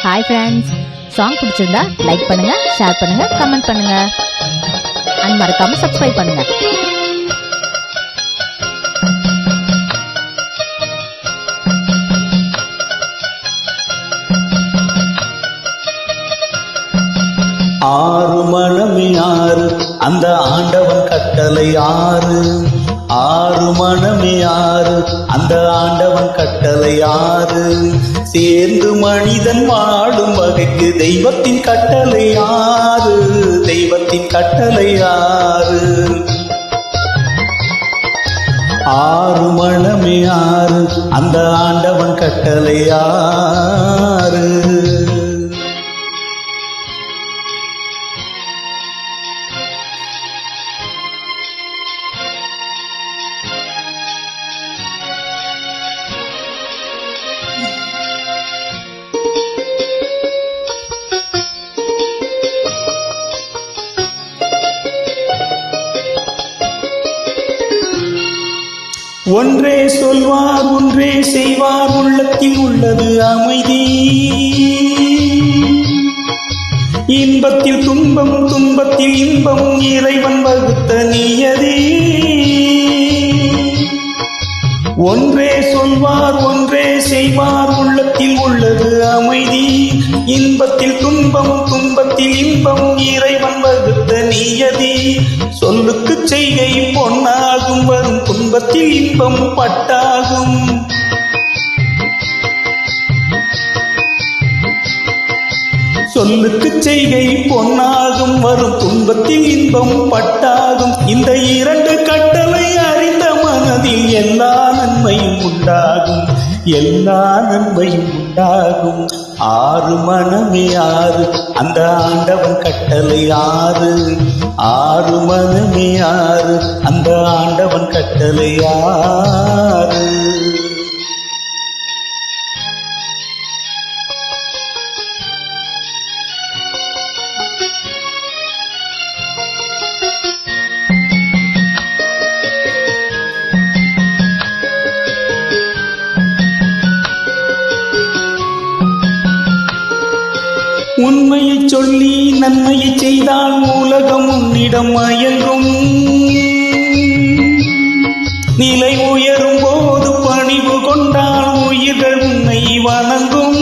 Hi friends, song பிடிச்சிருந்தா like பண்ணுங்க, share பண்ணுங்க, கமெண்ட் பண்ணுங்க அண்ட் மறக்காம சப்ஸ்கிரைப் பண்ணுங்க. ஆறு மனமே ஆறு, அந்த ஆண்டவன் கட்டளை ஆறு. ஆறு மனமே ஆறு, அந்த ஆண்டவன் கட்டளை ஆறு. சேர்ந்து மனிதன் வாழும் வகைக்கு தெய்வத்தின் கட்டளை ஆறு. தெய்வத்தின் கட்டளை ஆறு. ஆறு மனமே ஆறு, அந்த ஆண்டவன் கட்டளை ஆறு. ஒன்றே சொல்வார், ஒன்றே செய்வார், உள்ளத்தில் உள்ளது அமைதி. இன்பத்தில் துன்பம், துன்பத்தில் இன்பம், இறைவன் வகுத்த நியதி. ஒன்றே சொல்வார், ஒன்றே செய்வார், உள்ளத்தில் உள்ளது அமைதி. இன்பத்தில் துன்பம், துன்பத்தில் இன்பம், இறைவன் வகுத்த நியதி. சொல்லுக்கு செய்கை பொன்னாகும், வரும் துன்பத்தில் இன்பம் பட்டாகும். சொல்லுக்கு செய்கை பொன்னாகும், வரும் துன்பத்தில் இன்பம் பட்டாகும். இந்த இரண்டு கட்டளை அறிந்த மனதில் எல்லா நன்மையும் உண்டாகும். எல்லா நன்மையும் உண்டாகும். ஆறு மனமே ஆறு, அந்த ஆண்டவன் கட்டளை ஆறு. ஆறு மனமே ஆறு, அந்த ஆண்டவன் கட்டளை ஆறு. உண்மையை சொல்லி நன்மையை செய்தால் உலகம் உன்னிடம் மயங்கும். நிலை உயரும் போது பணிவு கொண்டால் உயிர்கள் உன்னை வணங்கும்.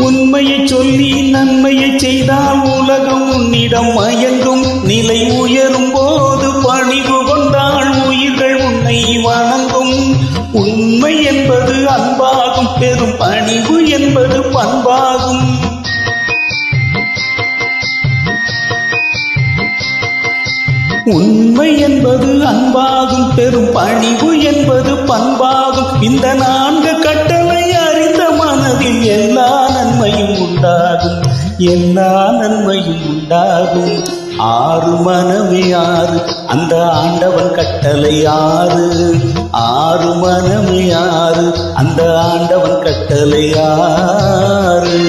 உண்மையை சொல்லி நன்மையை செய்தால் உலகம் உன்னிடம் மயங்கும். நிலை உயரும் போது பணிவு கொண்டால் உயிர்கள் உன்னை வணங்கும். உண்மை என்பது அன்பாகும், பெரும் பணிவு என்பது பண்பாகும். உண்மை என்பது அன்பாகும், பெரும் பணிவு என்பது பண்பாகும். இந்த நான்கு கட்டளை அறிந்த மனதில் எல்லா நன்மையும் உண்டாகும். எல்லா நன்மையும் உண்டாகும். ஆறு மனமே ஆறு, அந்த ஆண்டவன் கட்டளை ஆறு. ஆறு மனமே ஆறு, அந்த ஆண்டவன் கட்டளை ஆறு.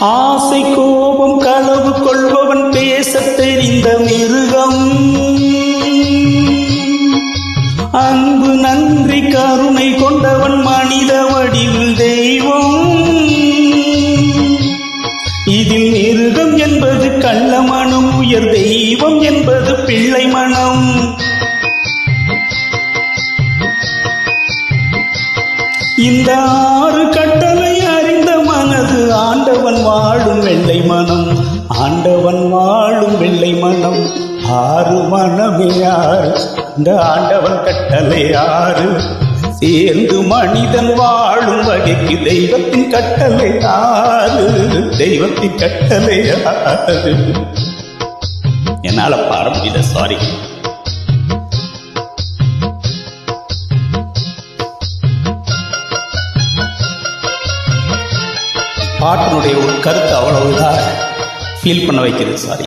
ஆசை கோபம் களவு கொள்பவன் பேசத் தெரிந்த மிருகம். அன்பு நன்றி கருணை கொண்டவன் மனித வடிவில் தெய்வம். இதில் மிருகம் என்பது கள்ள மனம், உயர் தெய்வம் என்பது பிள்ளை மனம். இந்த ஆறு கட்டளை அறிந்த மனது ஆண்டவன் வாழும் வெள்ளை மனம். ஆண்டவன் வாழும் வெள்ளை மனம். ஆறு மனமே ஆறு, இந்த ஆண்டவன் கட்டளை ஆறு. சேர்ந்து மனிதன் வாழும் வகைக்கு தெய்வத்தின் கட்டளை ஆறு. தெய்வத்தின் கட்டளை ஆறு. என்னால பாட முடியல, சாரி. பாட்டினுடைய ஒரு கருத்து அவ்வளவு ஃபீல் பண்ண வைக்கிறது. சாரி.